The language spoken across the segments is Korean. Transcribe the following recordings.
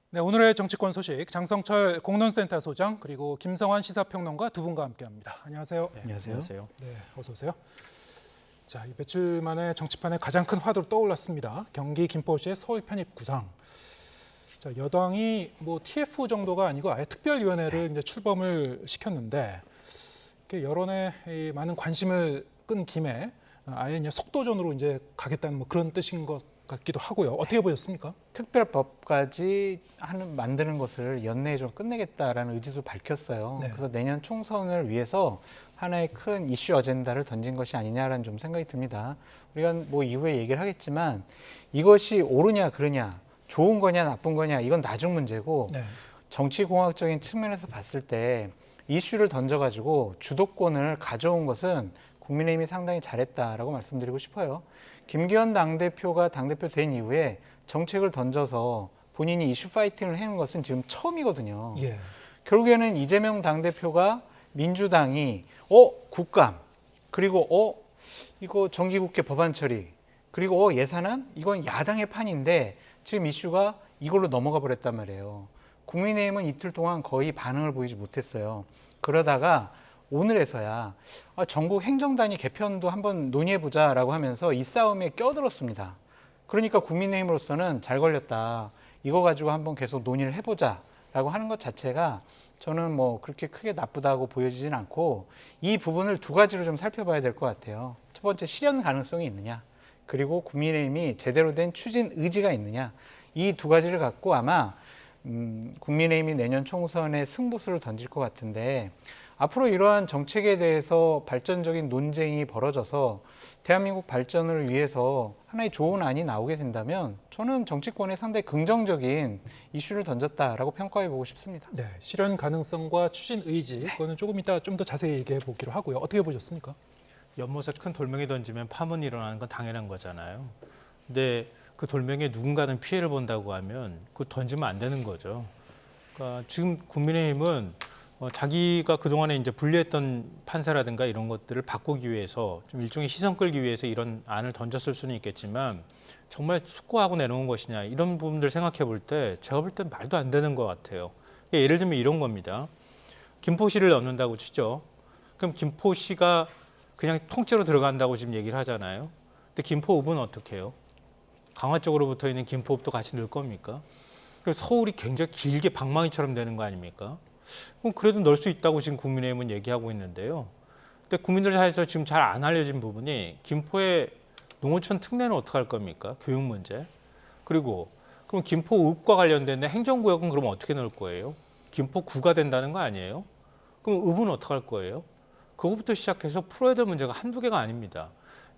네, 오늘의 정치권 소식 장성철 공론센터 소장 그리고 김성환 시사평론가 두 분과 함께합니다. 안녕하세요. 네, 안녕하세요. 네, 어서 오세요. 자, 이 며칠 만에 정치판에 가장 큰 화두로 떠올랐습니다. 경기 김포시의 서울 편입 구상. 자, 여당이 뭐 TF 정도가 아니고 아예 특별위원회를 이제 출범을 시켰는데 이렇게 여론에 이 많은 관심을 끈 김에 아예 이제 속도전으로 이제 가겠다는 뭐 그런 뜻인 것 같기도 하고요. 어떻게 보셨습니까? 특별법까지 만드는 것을 연내에 좀 끝내겠다라는 의지도 밝혔어요. 네. 그래서 내년 총선을 위해서 하나의 큰 이슈 어젠다를 던진 것이 아니냐라는 좀 생각이 듭니다. 우리가 뭐 이후에 얘기를 하겠지만 이것이 옳으냐 그르냐, 좋은 거냐 나쁜 거냐 이건 나중 문제고 네. 정치공학적인 측면에서 봤을 때 이슈를 던져가지고 주도권을 가져온 것은 국민의힘이 상당히 잘했다라고 말씀드리고 싶어요. 김기현 당대표가 당대표 된 이후에 정책을 던져서 본인이 이슈 파이팅을 해는 것은 지금 처음이거든요. 예. 결국에는 이재명 당대표가 민주당이 국감 그리고 이거 정기국회 법안 처리 그리고 예산안 이건 야당의 판인데 지금 이슈가 이걸로 넘어가 버렸단 말이에요. 국민의힘은 이틀 동안 거의 반응을 보이지 못했어요. 그러다가 오늘에서야 전국 행정단위 개편도 한번 논의해보자라고 하면서 이 싸움에 껴들었습니다. 그러니까 국민의힘으로서는 잘 걸렸다. 이거 가지고 한번 계속 논의를 해보자라고 하는 것 자체가 저는 뭐 그렇게 크게 나쁘다고 보여지진 않고 이 부분을 두 가지로 좀 살펴봐야 될 것 같아요. 첫 번째, 실현 가능성이 있느냐. 그리고 국민의힘이 제대로 된 추진 의지가 있느냐. 이 두 가지를 갖고 아마 국민의힘이 내년 총선에 승부수를 던질 것 같은데 앞으로 이러한 정책에 대해서 발전적인 논쟁이 벌어져서 대한민국 발전을 위해서 하나의 좋은 안이 나오게 된다면 저는 정치권에 상당히 긍정적인 이슈를 던졌다라고 평가해 보고 싶습니다. 네, 실현 가능성과 추진 의지 그거는 조금 이따 좀 더 자세히 얘기해 보기로 하고요. 어떻게 보셨습니까? 연못에 큰 돌멩이 던지면 파문이 일어나는 건 당연한 거잖아요. 근데 그 돌멩이에 누군가는 피해를 본다고 하면 그거 던지면 안 되는 거죠. 그러니까 지금 국민의힘은 자기가 그동안에 이제 불리했던 판사라든가 이런 것들을 바꾸기 위해서 좀 일종의 시선 끌기 위해서 이런 안을 던졌을 수는 있겠지만 정말 숙고하고 내놓은 것이냐 이런 부분들 생각해 볼 때 제가 볼 땐 말도 안 되는 것 같아요. 예를 들면 이런 겁니다. 김포시를 넣는다고 치죠. 그럼 김포시가 그냥 통째로 들어간다고 지금 얘기를 하잖아요. 근데 김포읍은 어떻게 해요? 강화 쪽으로 붙어 있는 김포읍도 같이 넣을 겁니까? 그래서 서울이 굉장히 길게 방망이처럼 되는 거 아닙니까? 그럼 그래도 넣을 수 있다고 지금 국민의힘은 얘기하고 있는데요. 근데 국민들 사이에서 지금 잘 안 알려진 부분이 김포의 농어촌 특례는 어떻게 할 겁니까? 교육 문제. 그리고 그럼 김포읍과 관련된 행정구역은 그럼 어떻게 넣을 거예요? 김포구가 된다는 거 아니에요? 그럼 읍은 어떻게 할 거예요? 그것부터 시작해서 풀어야 될 문제가 한두 개가 아닙니다.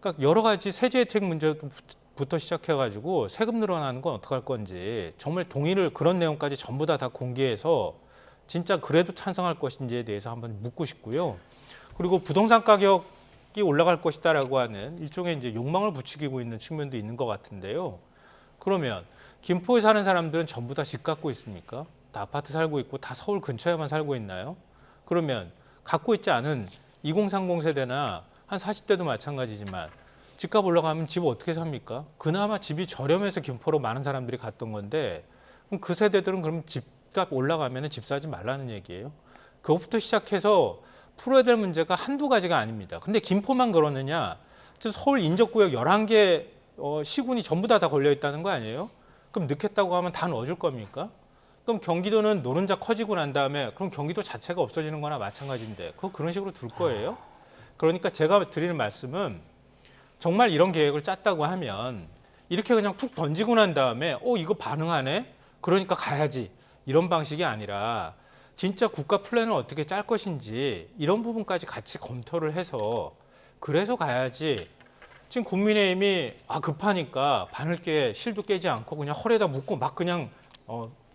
그러니까 여러 가지 세제 혜택 문제부터 시작해가지고 세금 늘어나는 건 어떻게 할 건지 정말 동의를 그런 내용까지 전부 다 공개해서 진짜 그래도 찬성할 것인지에 대해서 한번 묻고 싶고요. 그리고 부동산 가격이 올라갈 것이다라고 하는 일종의 이제 욕망을 부추기고 있는 측면도 있는 것 같은데요. 그러면 김포에 사는 사람들은 전부 다 집 갖고 있습니까? 다 아파트 살고 있고 다 서울 근처에만 살고 있나요? 그러면 갖고 있지 않은 2030 세대나 한 40대도 마찬가지지만 집값 올라가면 집 어떻게 삽니까? 그나마 집이 저렴해서 김포로 많은 사람들이 갔던 건데 그럼 그 세대들은 그럼 집값 올라가면 집 사지 말라는 얘기예요. 그것부터 시작해서 풀어야 될 문제가 한두 가지가 아닙니다. 근데 김포만 그러느냐? 서울 인접구역 11개 시군이 전부 다 걸려 있다는 거 아니에요? 그럼 넣겠다고 하면 다 넣어줄 겁니까? 그럼 경기도는 노른자 커지고 난 다음에 그럼 경기도 자체가 없어지는 거나 마찬가지인데 그거 그런 식으로 둘 거예요? 그러니까 제가 드리는 말씀은 정말 이런 계획을 짰다고 하면 이렇게 그냥 툭 던지고 난 다음에 이거 반응하네? 그러니까 가야지. 이런 방식이 아니라 진짜 국가 플랜을 어떻게 짤 것인지 이런 부분까지 같이 검토를 해서 그래서 가야지. 지금 국민의힘이 급하니까 바늘깨 실도 깨지 않고 그냥 허리에다 묶고 막 그냥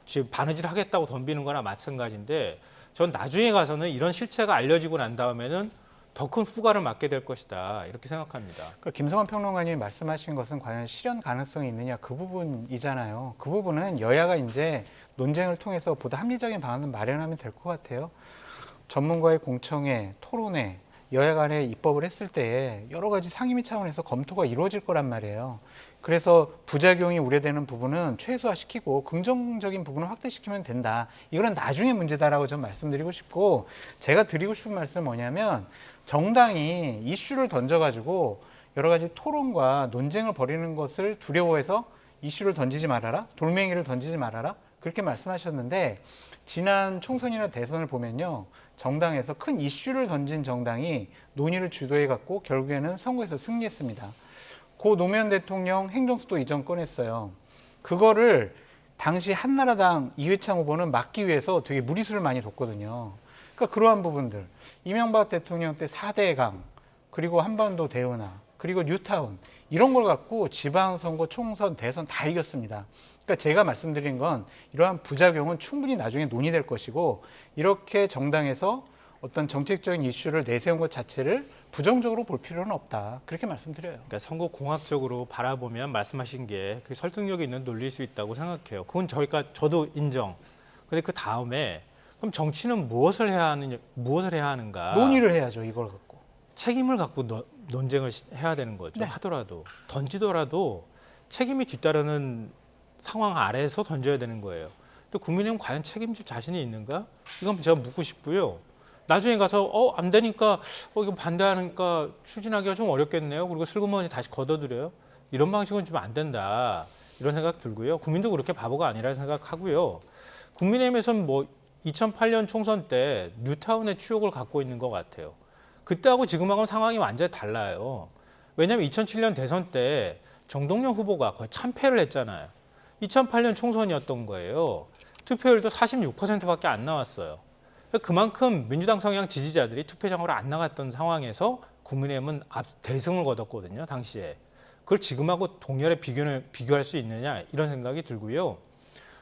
지금 바느질 하겠다고 덤비는 거나 마찬가지인데 전 나중에 가서는 이런 실체가 알려지고 난 다음에는 더 큰 후과를 맞게 될 것이다 이렇게 생각합니다. 그러니까 김성환 평론가님이 말씀하신 것은 과연 실현 가능성이 있느냐 그 부분이잖아요. 그 부분은 여야가 이제 논쟁을 통해서 보다 합리적인 방안을 마련하면 될 것 같아요. 전문가의 공청회, 토론회, 여야 간에 입법을 했을 때에 여러 가지 상임위 차원에서 검토가 이루어질 거란 말이에요. 그래서 부작용이 우려되는 부분은 최소화시키고 긍정적인 부분을 확대시키면 된다. 이거는 나중에 문제다라고 좀 말씀드리고 싶고, 제가 드리고 싶은 말씀은 뭐냐면 정당이 이슈를 던져가지고 여러 가지 토론과 논쟁을 벌이는 것을 두려워해서 이슈를 던지지 말아라, 돌멩이를 던지지 말아라, 그렇게 말씀하셨는데, 지난 총선이나 대선을 보면요, 정당에서 큰 이슈를 던진 정당이 논의를 주도해갖고 결국에는 선거에서 승리했습니다. 고 노무현 대통령 행정수도 이전 꺼냈어요. 그거를 당시 한나라당 이회창 후보는 막기 위해서 되게 무리수를 많이 뒀거든요. 그러니까 그러한 부분들, 이명박 대통령 때 4대강, 그리고 한반도 대운하, 그리고 뉴타운, 이런 걸 갖고 지방선거, 총선, 대선 다 이겼습니다. 그러니까 제가 말씀드린 건 이러한 부작용은 충분히 나중에 논의될 것이고, 이렇게 정당에서 어떤 정책적인 이슈를 내세운 것 자체를 부정적으로 볼 필요는 없다. 그렇게 말씀드려요. 그러니까 선거 공학적으로 바라보면 말씀하신 게 그 설득력이 있는 논리일 수 있다고 생각해요. 그건 저도 인정. 근데 그 다음에 그럼 정치는 무엇을 해야 하는가? 논의를 해야죠, 이걸 갖고. 책임을 갖고 논쟁을 해야 되는 거죠. 네. 하더라도 던지더라도 책임이 뒤따르는 상황 아래에서 던져야 되는 거예요. 또 국민의힘 과연 책임질 자신이 있는가? 이건 제가 묻고 싶고요. 나중에 가서 안 되니까 이거 반대하니까 추진하기가 좀 어렵겠네요. 그리고 슬그머니 다시 걷어들여요. 이런 방식은 좀 안 된다. 이런 생각 들고요. 국민도 그렇게 바보가 아니라 생각하고요. 국민의힘에서는 뭐 2008년 총선 때 뉴타운의 추억을 갖고 있는 것 같아요. 그때하고 지금하고는 상황이 완전히 달라요. 왜냐하면 2007년 대선 때 정동영 후보가 거의 참패를 했잖아요. 2008년 총선이었던 거예요. 투표율도 46%밖에 안 나왔어요. 그만큼 민주당 성향 지지자들이 투표장으로 안 나갔던 상황에서 국민의힘은 대승을 거뒀거든요, 당시에. 그걸 지금하고 동열에 비교할 수 있느냐, 이런 생각이 들고요.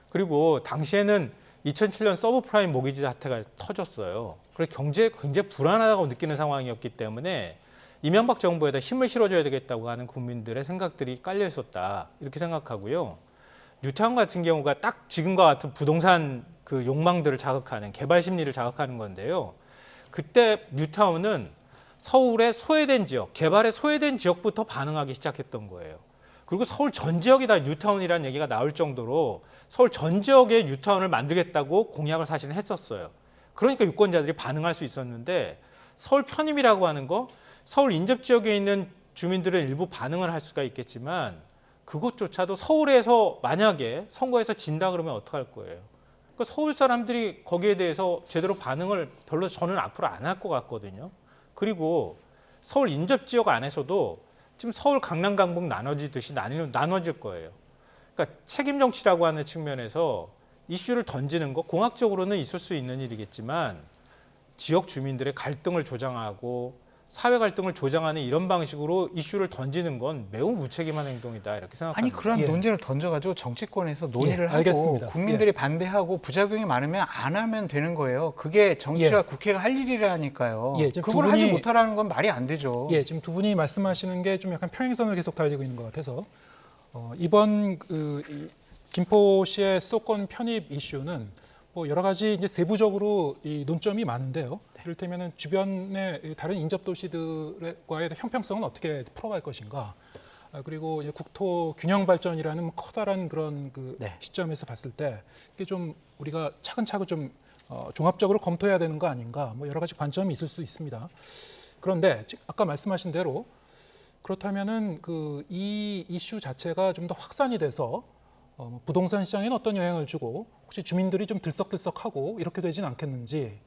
그리고 당시에는 2007년 서브프라임 모기지 사태가 터졌어요. 그래서 경제에 굉장히 불안하다고 느끼는 상황이었기 때문에 이명박 정부에다 힘을 실어줘야 되겠다고 하는 국민들의 생각들이 깔려 있었다, 이렇게 생각하고요. 뉴타운 같은 경우가 딱 지금과 같은 부동산 그 욕망들을 자극하는, 개발 심리를 자극하는 건데요. 그때 뉴타운은 서울의 소외된 지역, 개발에 소외된 지역부터 반응하기 시작했던 거예요. 그리고 서울 전 지역이 다 뉴타운이라는 얘기가 나올 정도로 서울 전 지역에 뉴타운을 만들겠다고 공약을 사실은 했었어요. 그러니까 유권자들이 반응할 수 있었는데, 서울 편입이라고 하는 거, 서울 인접 지역에 있는 주민들은 일부 반응을 할 수가 있겠지만 그것조차도 서울에서 만약에 선거에서 진다 그러면 어떡할 거예요. 그러니까 서울 사람들이 거기에 대해서 제대로 반응을 별로 저는 앞으로 안 할 것 같거든요. 그리고 서울 인접 지역 안에서도 지금 서울 강남 강북 나눠지듯이 나눠질 거예요. 그러니까 책임 정치라고 하는 측면에서 이슈를 던지는 거 공학적으로는 있을 수 있는 일이겠지만, 지역 주민들의 갈등을 조장하고 사회 갈등을 조장하는 이런 방식으로 이슈를 던지는 건 매우 무책임한 행동이다, 이렇게 생각합니다. 아니, 그런 예. 논쟁을 던져가지고 정치권에서 논의를 하고 알겠습니다. 국민들이 반대하고 부작용이 많으면 안 하면 되는 거예요. 그게 정치와 국회가 할 일이라니까요. 지금 그걸 두 하지 분이- 못하라는 건 말이 안 되죠. 지금 두 분이 말씀하시는 게 좀 약간 평행선을 계속 달리고 있는 것 같아서 이번 이 김포시의 수도권 편입 이슈는 뭐 여러 가지 이제 세부적으로 이 논점이 많은데요. 이를테면은 주변의 다른 인접 도시들과의 형평성은 어떻게 풀어갈 것인가, 그리고 이제 국토 균형 발전이라는 커다란 그런 그 네. 시점에서 봤을 때 이게 좀 우리가 차근차근 좀 종합적으로 검토해야 되는 거 아닌가, 뭐 여러 가지 관점이 있을 수 있습니다. 그런데 아까 말씀하신 대로 그렇다면은 그 이 이슈 자체가 좀 더 확산이 돼서 부동산 시장에는 어떤 영향을 주고 혹시 주민들이 좀 들썩들썩하고 이렇게 되진 않겠는지,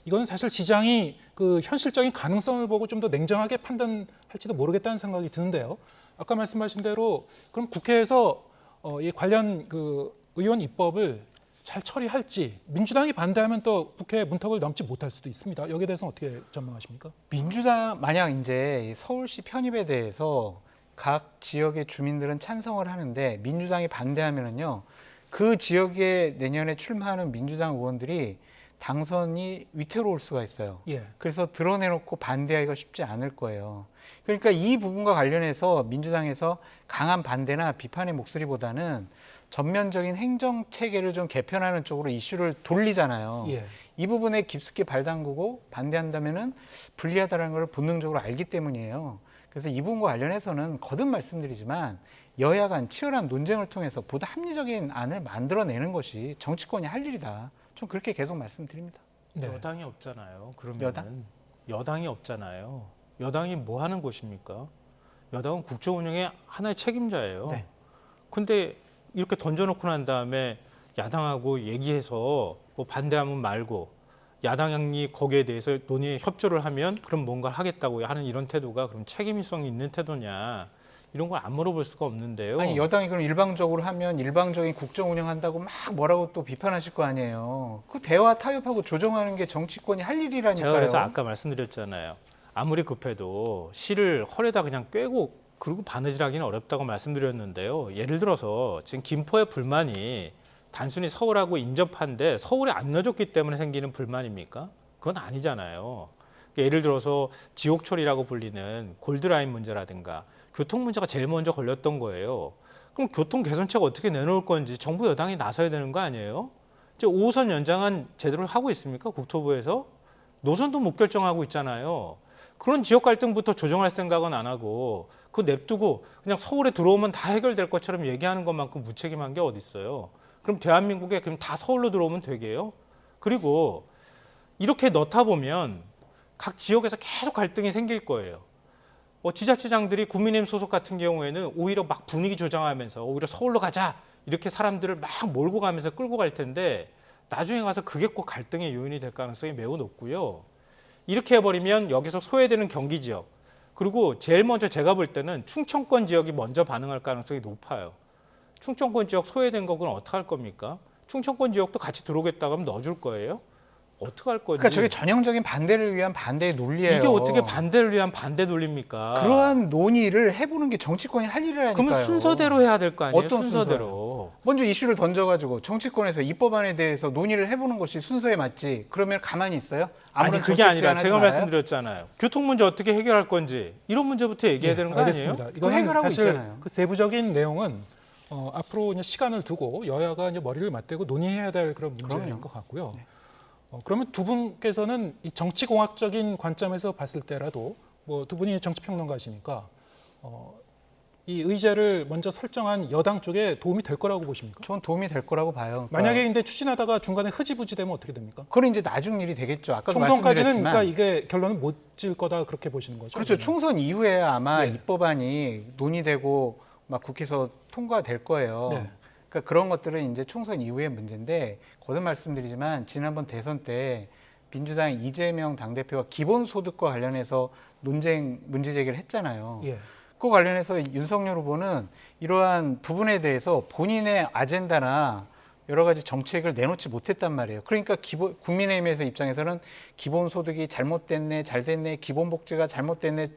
이건 사실 시장이 그 현실적인 가능성을 보고 좀 더 냉정하게 판단할지도 모르겠다는 생각이 드는데요. 아까 말씀하신 대로 그럼 국회에서 이 관련 그 의원 입법을 잘 처리할지, 민주당이 반대하면 또 국회 문턱을 넘지 못할 수도 있습니다. 여기에 대해서는 어떻게 전망하십니까? 민주당 만약 이제 서울시 편입에 대해서 각 지역의 주민들은 찬성을 하는데 민주당이 반대하면은요, 그 지역에 내년에 출마하는 민주당 의원들이 당선이 위태로울 수가 있어요. 예. 그래서 드러내놓고 반대하기가 쉽지 않을 거예요. 그러니까 이 부분과 관련해서 민주당에서 강한 반대나 비판의 목소리보다는 전면적인 행정 체계를 좀 개편하는 쪽으로 이슈를 돌리잖아요. 예. 이 부분에 깊숙이 발담그고 반대한다면은 불리하다는 걸 본능적으로 알기 때문이에요. 그래서 이 부분과 관련해서는 거듭 말씀드리지만 여야 간 치열한 논쟁을 통해서 보다 합리적인 안을 만들어내는 것이 정치권이 할 일이다. 좀 그렇게 계속 말씀드립니다. 네. 여당이 없잖아요. 그러면 여당? 이 없잖아요. 여당이 뭐 하는 곳입니까? 여당은 국정 운영의 하나의 책임자예요. 네. 근데 이렇게 던져놓고 난 다음에 야당하고 얘기해서 뭐 반대하면 말고 야당이 거기에 대해서 논의에 협조를 하면 그럼 뭔가를 하겠다고 하는 이런 태도가 그럼 책임성이 있는 태도냐, 이런 걸 안 물어볼 수가 없는데요. 아니 여당이 그럼 일방적으로 하면 일방적인 국정 운영한다고 막 뭐라고 또 비판하실 거 아니에요. 그 대화 타협하고 조정하는 게 정치권이 할 일이라니까요. 제가 그래서 아까 말씀드렸잖아요. 아무리 급해도 실을 헐에다 그냥 꿰고 그리고 바느질하기는 어렵다고 말씀드렸는데요. 예를 들어서 지금 김포의 불만이 단순히 서울하고 인접한데 서울에 안 넣어줬기 때문에 생기는 불만입니까? 그건 아니잖아요. 예를 들어서 지옥철이라고 불리는 골드라인 문제라든가 교통 문제가 제일 먼저 걸렸던 거예요. 그럼 교통 개선책 어떻게 내놓을 건지 정부 여당이 나서야 되는 거 아니에요? 이제 5호선 연장안 제대로 하고 있습니까? 국토부에서? 노선도 못 결정하고 있잖아요. 그런 지역 갈등부터 조정할 생각은 안 하고 그거 냅두고 그냥 서울에 들어오면 다 해결될 것처럼 얘기하는 것만큼 무책임한 게 어디 있어요? 그럼 대한민국에 그럼 다 서울로 들어오면 되게요? 그리고 이렇게 넣다 보면 각 지역에서 계속 갈등이 생길 거예요. 지자체장들이 국민의힘 소속 같은 경우에는 오히려 막 분위기 조장하면서 오히려 서울로 가자 이렇게 사람들을 막 몰고 가면서 끌고 갈 텐데 나중에 가서 그게 꼭 갈등의 요인이 될 가능성이 매우 높고요. 이렇게 해버리면 여기서 소외되는 경기 지역, 그리고 제일 먼저 제가 볼 때는 충청권 지역이 먼저 반응할 가능성이 높아요. 충청권 지역 소외된 거 그건 어떻게 할 겁니까? 충청권 지역도 같이 들어오겠다고 하면 넣어줄 거예요? 어떻게 할 거지? 그러니까 저게 전형적인 반대를 위한 반대의 논리예요. 이게 어떻게 반대를 위한 반대 논리입니까? 그러한 논의를 해보는 게 정치권이 할 일이라니까요. 그러면 순서대로 해야 될 거 아니에요? 어떤 순서대로. 먼저 이슈를 던져가지고 정치권에서 입법안에 대해서 논의를 해보는 것이 순서에 맞지. 그러면 가만히 있어요? 아니 아무런 그게 정책 아니라 제안하지 제가 말아요? 말씀드렸잖아요. 교통 문제 어떻게 해결할 건지 이런 문제부터 얘기해야 되는 거 아니에요? 알겠습니다. 이거는 해결하고 사실 있잖아요. 그 세부적인 내용은 앞으로 이제 시간을 두고 여야가 이제 머리를 맞대고 논의해야 될 그런 문제인 그럼요. 것 같고요. 그러면 두 분께서는 이 정치공학적인 관점에서 봤을 때라도 뭐 두 분이 정치평론가시니까 이 의제를 먼저 설정한 여당 쪽에 도움이 될 거라고 보십니까? 전 도움이 될 거라고 봐요. 그러니까 만약에 근데 추진하다가 중간에 흐지부지 되면 어떻게 됩니까? 그건 이제 나중 일이 되겠죠. 아까도 총선까지는 말씀드렸지만 그러니까 이게 결론은 못 질 거다 그렇게 보시는 거죠? 그렇죠. 총선 이후에 아마 예. 입법안이 논의되고 막 국회에서 통과될 거예요. 네. 그러니까 그런 것들은 이제 총선 이후의 문제인데 거듭 말씀드리지만 지난번 대선 때 민주당 이재명 당대표가 기본소득과 관련해서 문제 제기를 했잖아요. 예. 그 관련해서 윤석열 후보는 이러한 부분에 대해서 본인의 아젠다나 여러 가지 정책을 내놓지 못했단 말이에요. 그러니까 국민의힘에서 입장에서는 기본소득이 잘못됐네, 잘됐네, 기본복지가 잘못됐네,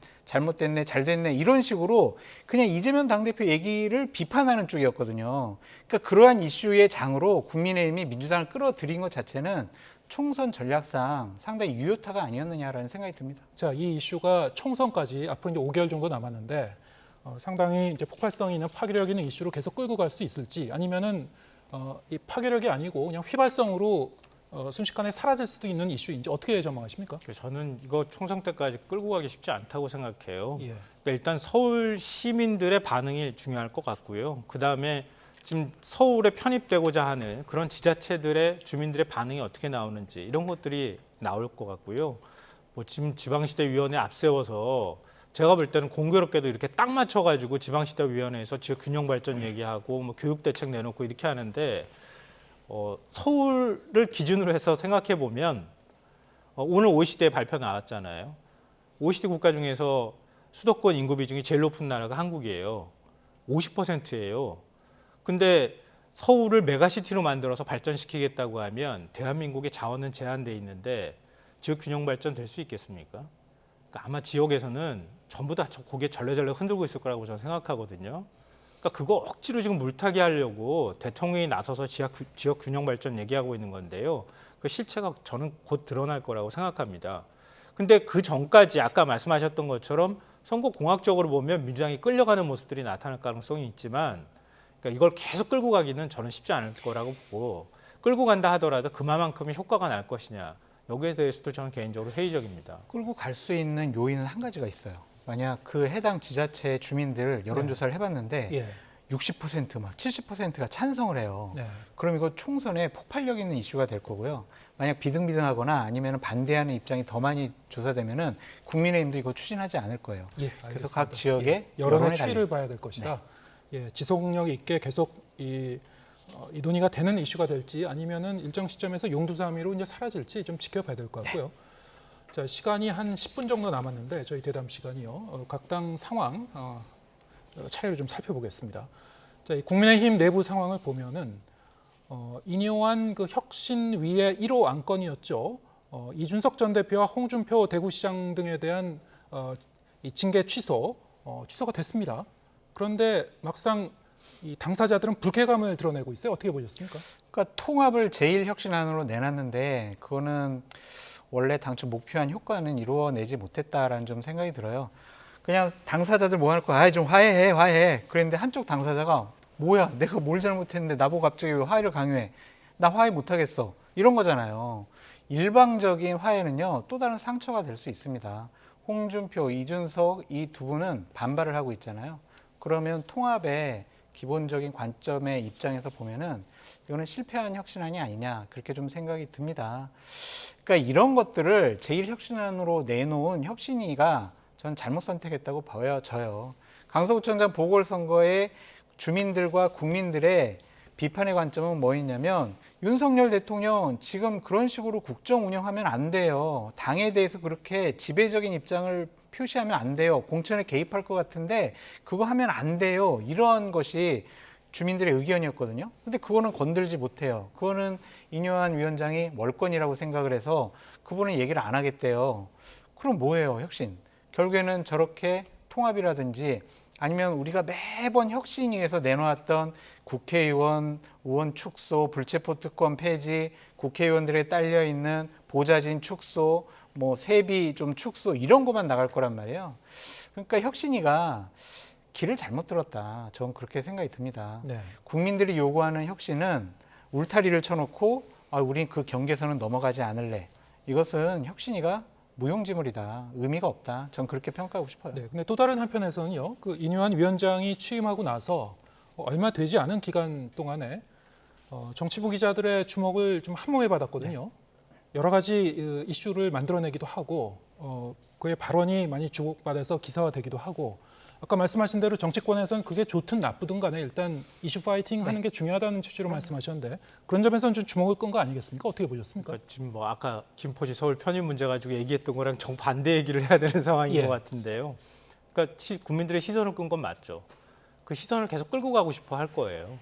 잘됐네 이런 식으로 그냥 이재명 당대표 얘기를 비판하는 쪽이었거든요. 그러니까 그러한 이슈의 장으로 국민의힘이 민주당을 끌어들인 것 자체는 총선 전략상 상당히 유효타가 아니었느냐라는 생각이 듭니다. 자, 이 이슈가 총선까지 앞으로 이제 5개월 정도 남았는데 상당히 이제 폭발성 있는 파괴력 있는 이슈로 계속 끌고 갈 수 있을지 아니면은 이 파괴력이 아니고 그냥 휘발성으로 순식간에 사라질 수도 있는 이슈인지 어떻게 전망하십니까? 저는 이거 총선 때까지 끌고 가기 쉽지 않다고 생각해요. 예. 그러니까 일단 서울 시민들의 반응이 중요할 것 같고요. 그다음에 지금 서울에 편입되고자 하는 그런 지자체들의 주민들의 반응이 어떻게 나오는지 이런 것들이 나올 것 같고요. 뭐 지금 지방시대위원회 앞세워서 제가 볼 때는 공교롭게도 이렇게 딱 맞춰가지고 지방시대위원회에서 지역 균형 발전 얘기하고 뭐 교육 대책 내놓고 이렇게 하는데 서울을 기준으로 해서 생각해 보면 오늘 OECD 발표 나왔잖아요. OECD 국가 중에서 수도권 인구 비중이 제일 높은 나라가 한국이에요. 50%예요. 근데 서울을 메가시티로 만들어서 발전시키겠다고 하면 대한민국의 자원은 제한돼 있는데 지역 균형 발전 될 수 있겠습니까? 그러니까 아마 지역에서는 전부 다 고개 절레절레 흔들고 있을 거라고 저는 생각하거든요. 그러니까 그거 억지로 지금 물타기 하려고 대통령이 나서서 지역 균형 발전 얘기하고 있는 건데요. 그 실체가 저는 곧 드러날 거라고 생각합니다. 근데 그 전까지 아까 말씀하셨던 것처럼 선거 공학적으로 보면 민주당이 끌려가는 모습들이 나타날 가능성이 있지만 그러니까 이걸 계속 끌고 가기는 저는 쉽지 않을 거라고 보고 끌고 간다 하더라도 그만큼의 효과가 날 것이냐. 여기에 대해서도 저는 개인적으로 회의적입니다. 끌고 갈 수 있는 요인은 한 가지가 있어요. 만약 그 해당 지자체 주민들 여론조사를 해봤는데 예. 60%막 70%가 찬성을 해요. 네. 그럼 이거 총선에 폭발력 있는 이슈가 될 거고요. 만약 비등비등하거나 아니면 반대하는 입장이 더 많이 조사되면은 국민의힘도 이거 추진하지 않을 거예요. 예, 그래서 알겠습니다. 각 지역의 예, 여론의 여론이 추이를 달리- 봐야 될 것이다. 예, 지속력 있게 계속 이 논의가 되는 이슈가 될지 아니면은 일정 시점에서 용두사미로 이제 사라질지 좀 지켜봐야 될 것 같고요. 자, 시간이 한 10분 정도 남았는데 저희 대담 시간이요. 각 당 상황 차례로 좀 살펴보겠습니다. 자, 이 국민의힘 내부 상황을 보면은 인요한 그 혁신위의 1호 안건이었죠. 이준석 전 대표와 홍준표 대구시장 등에 대한 이 징계 취소가 됐습니다. 그런데 막상 이 당사자들은 불쾌감을 드러내고 있어요. 어떻게 보셨습니까? 그러니까 통합을 제1혁신안으로 내놨는데 그거는 원래 당초 목표한 효과는 이루어내지 못했다라는 좀 생각이 들어요. 그냥 당사자들 뭐 할 거야? 아, 좀 화해해. 그랬는데 한쪽 당사자가 뭐야? 내가 뭘 잘못했는데 나보고 갑자기 왜 화해를 강요해? 나 화해 못하겠어. 이런 거잖아요. 일방적인 화해는요, 또 다른 상처가 될 수 있습니다. 홍준표, 이준석 이 두 분은 반발을 하고 있잖아요. 그러면 통합의 기본적인 관점의 입장에서 보면은 이거는 실패한 혁신안이 아니냐 그렇게 좀 생각이 듭니다. 그러니까 이런 것들을 제1혁신안으로 내놓은 혁신위가 전 잘못 선택했다고 보여져요. 강서구청장 보궐선거에 주민들과 국민들의 비판의 관점은 뭐였냐면 윤석열 대통령 지금 그런 식으로 국정 운영하면 안 돼요. 당에 대해서 그렇게 지배적인 입장을 표시하면 안 돼요. 공천에 개입할 것 같은데 그거 하면 안 돼요. 이러한 것이 주민들의 의견이었거든요. 근데 그거는 건들지 못해요. 그거는 인요한 위원장이 월권이라고 생각을 해서 그분은 얘기를 안 하겠대요. 그럼 뭐예요, 혁신? 결국에는 저렇게 통합이라든지 아니면 우리가 매번 혁신위에서 내놓았던 국회의원, 의원 축소, 불체포 특권 폐지, 국회의원들에 딸려 있는 보좌진 축소, 뭐 세비 좀 축소 이런 것만 나갈 거란 말이에요. 그러니까 혁신위가 길을 잘못 들었다. 저는 그렇게 생각이 듭니다. 네. 국민들이 요구하는 혁신은 울타리를 쳐놓고 우린 그 경계선은 넘어가지 않을래. 이것은 혁신위가 무용지물이다. 의미가 없다. 전 그렇게 평가하고 싶어요. 네. 근데 또 다른 한편에서는요. 그 인요한 위원장이 취임하고 나서 얼마 되지 않은 기간 동안에 정치부 기자들의 주목을 좀 한몸에 받았거든요. 여러 가지 이슈를 만들어내기도 하고 그의 발언이 많이 주목받아서 기사화되기도 하고 아까 말씀하신 대로 정치권에서는 그게 좋든 나쁘든 간에 일단 이슈 파이팅 하는 게 중요하다는 취지로 말씀하셨는데 그런 점에서는 좀 주목을 끈 거 아니겠습니까? 어떻게 보셨습니까? 그러니까 지금 뭐 아까 김포시 서울 편입 문제 가지고 얘기했던 거랑 정반대 얘기를 해야 되는 상황인 예. 것 같은데요. 그러니까 국민들의 시선을 끈 건 맞죠. 그 시선을 계속 끌고 가고 싶어 할 거예요.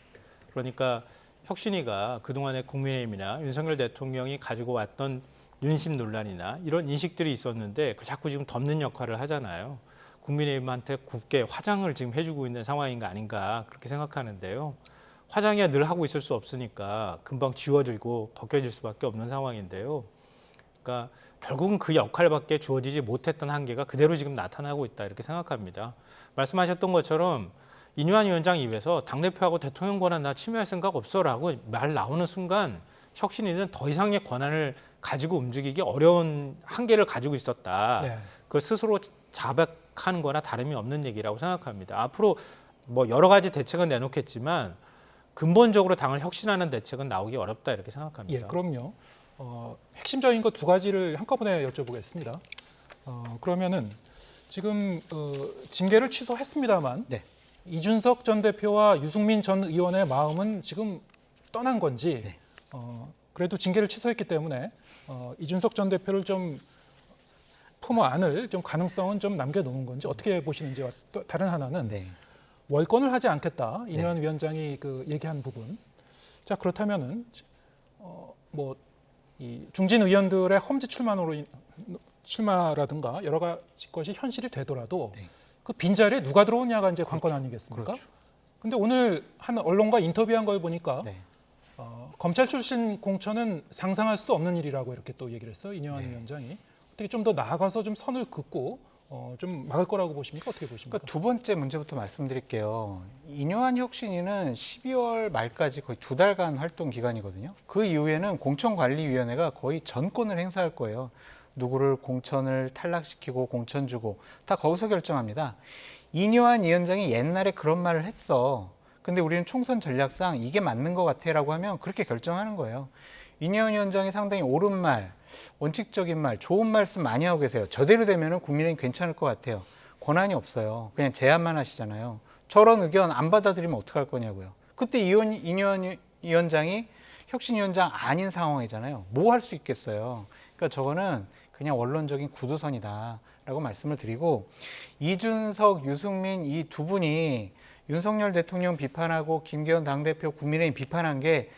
그러니까 혁신위가 그동안의 국민의힘이나 윤석열 대통령이 가지고 왔던 윤심 논란이나 이런 인식들이 있었는데 그 자꾸 지금 덮는 역할을 하잖아요. 국민의힘한테 곱게 화장을 지금 해주고 있는 상황인 거 아닌가 그렇게 생각하는데요. 화장이야 늘 하고 있을 수 없으니까 금방 지워지고 벗겨질 수밖에 없는 상황인데요. 그러니까 결국은 그 역할밖에 주어지지 못했던 한계가 그대로 지금 나타나고 있다 이렇게 생각합니다. 말씀하셨던 것처럼 인요한 위원장 입에서 당대표하고 대통령 권한 나 침해할 생각 없어라고 말 나오는 순간 혁신위는 더 이상의 권한을 가지고 움직이기 어려운 한계를 가지고 있었다. 네. 그걸 스스로 자백하는 거나 다름이 없는 얘기라고 생각합니다. 앞으로 뭐 여러 가지 대책은 내놓겠지만 근본적으로 당을 혁신하는 대책은 나오기 어렵다 이렇게 생각합니다. 예, 그럼요. 핵심적인 것 두 가지를 한꺼번에 여쭤보겠습니다. 그러면은 지금 징계를 취소했습니다만 네. 이준석 전 대표와 유승민 전 의원의 마음은 지금 떠난 건지 네. 그래도 징계를 취소했기 때문에 이준석 전 대표를 좀 품어 안을 좀 가능성은 좀 남겨놓은 건지 어떻게 보시는지와 또 다른 하나는 네. 월권을 하지 않겠다 인요한 위원장이 그 얘기한 부분. 자 그렇다면은 뭐 이 중진 의원들의 험지 출마라든가 여러 가지 것이 현실이 되더라도 네. 그 빈자리에 누가 들어오냐가 이제 관건 아니겠습니까? 그렇죠. 근데 오늘 한 언론과 인터뷰한 걸 보니까 네. 검찰 출신 공천은 상상할 수도 없는 일이라고 이렇게 또 얘기를 했어요. 인요한 네. 위원장이. 어떻게 좀 더 나아가서 좀 선을 긋고 좀 막을 거라고 보십니까? 어떻게 보십니까? 그러니까 두 번째 문제부터 말씀드릴게요. 인요한 혁신위는 12월 말까지 거의 2달간 활동 기간이거든요. 그 이후에는 공천관리위원회가 거의 전권을 행사할 거예요. 누구를 공천을 탈락시키고 공천 주고 다 거기서 결정합니다. 인요한 위원장이 옛날에 그런 말을 했어. 근데 우리는 총선 전략상 이게 맞는 것 같아라고 하면 그렇게 결정하는 거예요. 이인영 위원장이 상당히 옳은 말, 원칙적인 말, 좋은 말씀 많이 하고 계세요. 저대로 되면은 국민의힘 괜찮을 것 같아요. 권한이 없어요. 그냥 제안만 하시잖아요. 저런 의견 안 받아들이면 어떡할 거냐고요. 그때 이인영 위원장이 혁신위원장 아닌 상황이잖아요. 뭐 할 수 있겠어요. 그러니까 저거는 그냥 원론적인 구두선이다라고 말씀을 드리고, 이준석, 유승민 이 두 분이 윤석열 대통령 비판하고 김기현 당대표 국민의힘 비판한 게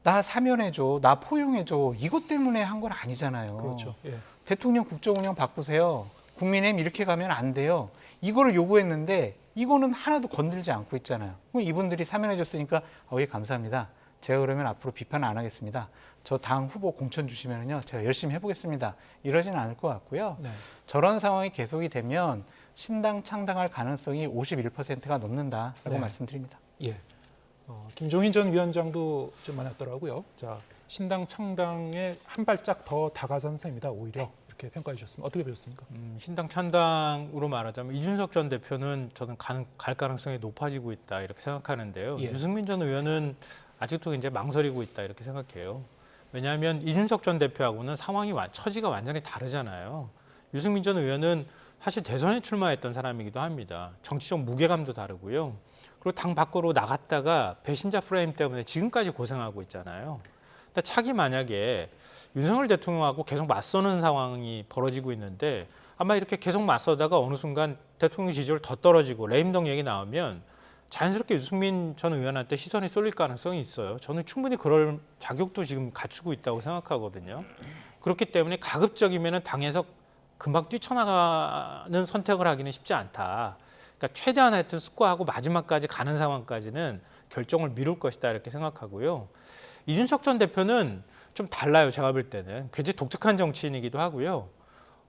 나 사면해줘, 나 포용해줘, 이것 때문에 한 건 아니잖아요. 그렇죠. 예. 대통령 국정운영 바꾸세요. 국민의힘 이렇게 가면 안 돼요. 이거를 요구했는데 이거는 하나도 건들지 않고 있잖아요. 그럼 이분들이 사면해줬으니까 예, 감사합니다. 제가 그러면 앞으로 비판 안 하겠습니다. 저 당 후보 공천 주시면요, 제가 열심히 해보겠습니다. 이러진 않을 것 같고요. 네. 저런 상황이 계속이 되면 신당 창당할 가능성이 51%가 넘는다라고 네. 말씀드립니다. 예. 김종인 전 위원장도 좀 많았더라고요. 자, 신당 창당에 한 발짝 더 다가선 셈이다. 오히려 이렇게 평가해 주셨습니다. 어떻게 보셨습니까? 신당 창당으로 말하자면 이준석 전 대표는 저는 갈 가능성이 높아지고 있다 이렇게 생각하는데요. 예. 유승민 전 의원은 아직도 이제 망설이고 있다 이렇게 생각해요. 왜냐하면 이준석 전 대표하고는 처지가 완전히 다르잖아요. 유승민 전 의원은 사실 대선에 출마했던 사람이기도 합니다. 정치적 무게감도 다르고요. 그리고 당 밖으로 나갔다가 배신자 프레임 때문에 지금까지 고생하고 있잖아요. 근데 차기 만약에 윤석열 대통령하고 계속 맞서는 상황이 벌어지고 있는데, 아마 이렇게 계속 맞서다가 어느 순간 대통령 지지율 더 떨어지고 레임덕 얘기 나오면 자연스럽게 유승민 전 의원한테 시선이 쏠릴 가능성이 있어요. 저는 충분히 그럴 자격도 지금 갖추고 있다고 생각하거든요. 그렇기 때문에 가급적이면 당에서 금방 뛰쳐나가는 선택을 하기는 쉽지 않다. 그러니까 최대한 하여튼 숙고하고 마지막까지 가는 상황까지는 결정을 미룰 것이다 이렇게 생각하고요. 이준석 전 대표는 좀 달라요. 제가 볼 때는 굉장히 독특한 정치인이기도 하고요.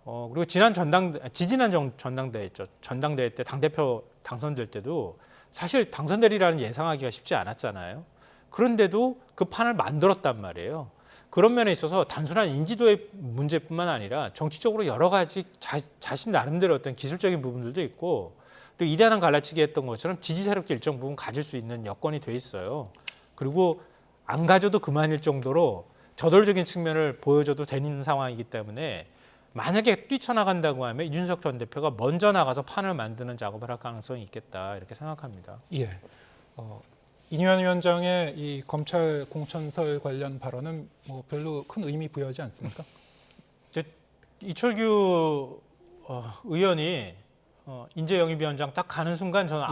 그리고 지지난 전당대회 있죠. 전당대회 때 당대표 당선될 때도 사실 당선되리라는 예상하기가 쉽지 않았잖아요. 그런데도 그 판을 만들었단 말이에요. 그런 면에 있어서 단순한 인지도의 문제뿐만 아니라 정치적으로 여러 가지 자신 나름대로 어떤 기술적인 부분들도 있고, 또 이대한 갈라치기 했던 것처럼 지지 세력도 일정 부분 가질 수 있는 여건이 돼 있어요. 그리고 안 가져도 그만일 정도로 저돌적인 측면을 보여줘도 되는 상황이기 때문에 만약에 뛰쳐나간다고 하면 이준석 전 대표가 먼저 나가서 판을 만드는 작업을 할 가능성이 있겠다 이렇게 생각합니다. 예. 이인영 위원장의 이 검찰 공천설 관련 발언은 뭐 별로 큰 의미 부여하지 않습니까? 이철규 의원이 인재영입위원장 딱 가는 순간 저는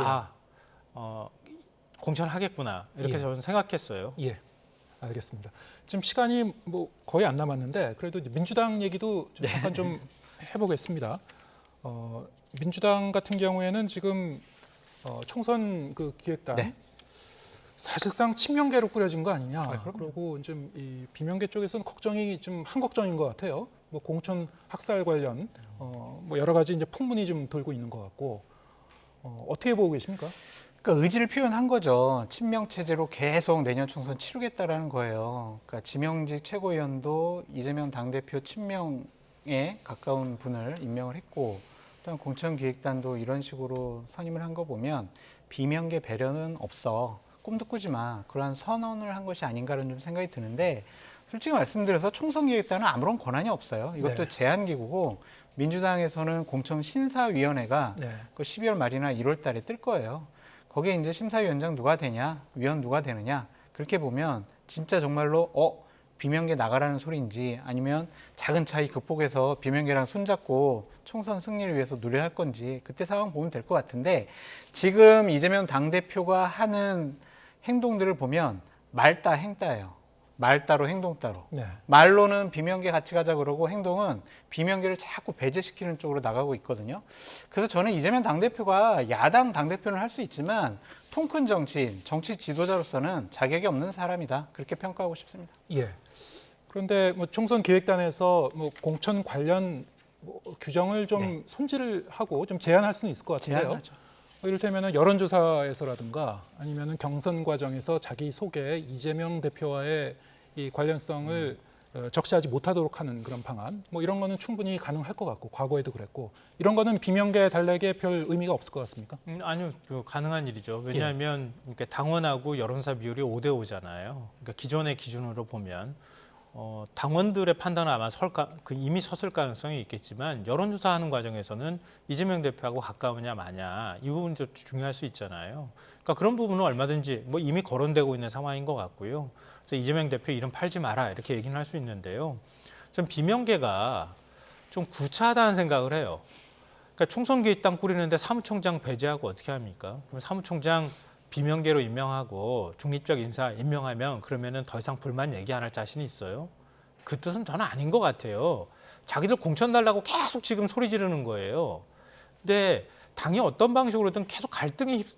공천하겠구나 이렇게 예. 저는 생각했어요. 예. 알겠습니다. 지금 시간이 뭐 거의 안 남았는데 그래도 이제 민주당 얘기도 좀 잠깐 좀 해보겠습니다. 민주당 같은 경우에는 지금 총선 그 기획단 네. 사실상 친명계로 꾸려진 거 아니냐. 그럼요. 그리고 좀 이 비명계 쪽에서는 걱정이 좀 한걱정인 것 같아요. 뭐 공천 학살 관련 뭐 여러 가지 이제 풍문이 좀 돌고 있는 것 같고 어떻게 보고 계십니까? 그러니까 의지를 표현한 거죠. 친명 체제로 계속 내년 총선 치르겠다라는 거예요. 그러니까 지명직 최고위원도 이재명 당대표 친명에 가까운 분을 임명을 했고, 또한 공천기획단도 이런 식으로 선임을 한 거 보면 비명계 배려는 없어. 꿈도 꾸지 마. 그러한 선언을 한 것이 아닌가라는 좀 생각이 드는데, 솔직히 말씀드려서 총선기획단은 아무런 권한이 없어요. 이것도 네. 제한기구고, 민주당에서는 공천심사위원회가 네. 그 12월 말이나 1월 달에 뜰 거예요. 거기에 이제 심사위원장 누가 되냐, 위원 누가 되느냐, 그렇게 보면 진짜 정말로 비명계 나가라는 소리인지, 아니면 작은 차이 극복해서 비명계랑 손잡고 총선 승리를 위해서 노력할 건지 그때 상황 보면 될 것 같은데, 지금 이재명 당대표가 하는 행동들을 보면 말따 행따예요. 말따로 행동따로. 네. 말로는 비명계 같이 가자 그러고 행동은 비명계를 자꾸 배제시키는 쪽으로 나가고 있거든요. 그래서 저는 이재명 당대표가 야당 당대표는 할 수 있지만 통 큰 정치인, 정치 지도자로서는 자격이 없는 사람이다. 그렇게 평가하고 싶습니다. 예. 그런데 뭐 총선 기획단에서 뭐 공천 관련 뭐 규정을 좀 손질을 하고 좀 제한할 수는 있을 것 같은데요. 제안하죠. 이를테면 여론조사에서라든가 아니면 경선 과정에서 자기 소개 이재명 대표와의 이 관련성을 적시하지 못하도록 하는 그런 방안, 뭐 이런 거는 충분히 가능할 것 같고 과거에도 그랬고 이런 거는 비명계 달래기에 별 의미가 없을 것 같습니까? 아니요, 가능한 일이죠. 왜냐하면 그러니까 당원하고 여론사 비율이 5대 5잖아요. 그러니까 기존의 기준으로 보면 당원들의 판단은 아마 이미 섰을 가능성이 있겠지만 여론조사하는 과정에서는 이재명 대표하고 가까우냐 마냐 이 부분도 중요할 수 있잖아요. 그러니까 그런 부분은 얼마든지 뭐 이미 거론되고 있는 상황인 것 같고요. 그래서 이재명 대표 이름 팔지 마라 이렇게 얘기는 할 수 있는데요. 전 비명계가 좀 구차하다는 생각을 해요. 그러니까 총선 개입당 꾸리는데 사무총장 배제하고 어떻게 합니까? 그럼 사무총장 비명계로 임명하고 중립적 인사 임명하면 그러면은 더 이상 불만 얘기 안 할 자신이 있어요? 그 뜻은 저는 아닌 것 같아요. 자기들 공천 달라고 계속 지금 소리 지르는 거예요. 근데 당이 어떤 방식으로든 계속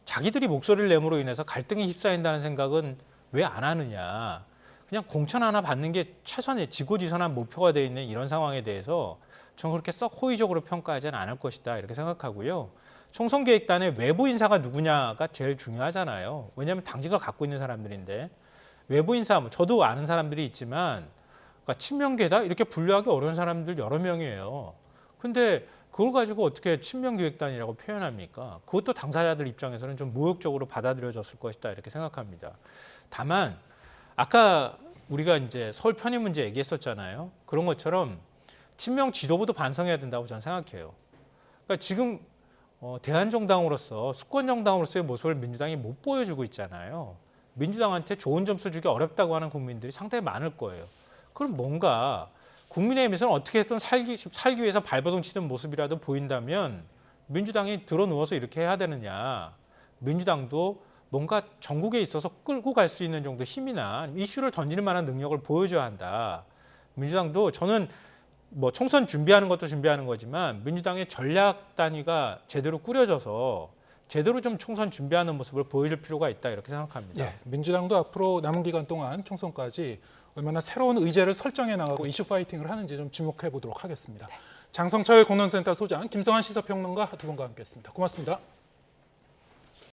자기들이 목소리를 내므로 인해서 갈등에 휩싸인다는 생각은 왜 안 하느냐. 그냥 공천 하나 받는 게 최선의 지고지선한 목표가 되어 있는 이런 상황에 대해서 저는 그렇게 썩 호의적으로 평가하지는 않을 것이다 이렇게 생각하고요. 총선기획단의 외부 인사가 누구냐가 제일 중요하잖아요. 왜냐하면 당직을 갖고 있는 사람들인데 외부 인사, 저도 아는 사람들이 있지만 그러니까 친명계다 이렇게 분류하기 어려운 사람들 여러 명이에요. 근데 그걸 가지고 어떻게 친명기획단이라고 표현합니까? 그것도 당사자들 입장에서는 좀 모욕적으로 받아들여졌을 것이다 이렇게 생각합니다. 다만 아까 우리가 이제 서울 편입 문제 얘기했었잖아요. 그런 것처럼 친명 지도부도 반성해야 된다고 저는 생각해요. 그러니까 지금 대한정당으로서 수권정당으로서의 모습을 민주당이 못 보여주고 있잖아요. 민주당한테 좋은 점수 주기 어렵다고 하는 국민들이 상당히 많을 거예요. 그럼 뭔가 국민의힘에서는 어떻게 해서 살기 위해서 발버둥 치는 모습이라도 보인다면 민주당이 드러누워서 이렇게 해야 되느냐. 민주당도 뭔가 전국에 있어서 끌고 갈 수 있는 정도 힘이나 이슈를 던질 만한 능력을 보여줘야 한다. 민주당도 저는 뭐 총선 준비하는 것도 준비하는 거지만 민주당의 전략 단위가 제대로 꾸려져서 제대로 좀 총선 준비하는 모습을 보여줄 필요가 있다 이렇게 생각합니다. 예, 민주당도 앞으로 남은 기간 동안 총선까지 얼마나 새로운 의제를 설정해 나가고 이슈 파이팅을 하는지 좀 주목해 보도록 하겠습니다. 장성철 공론센터 소장, 김성환 시사평론가 두 분과 함께했습니다. 고맙습니다.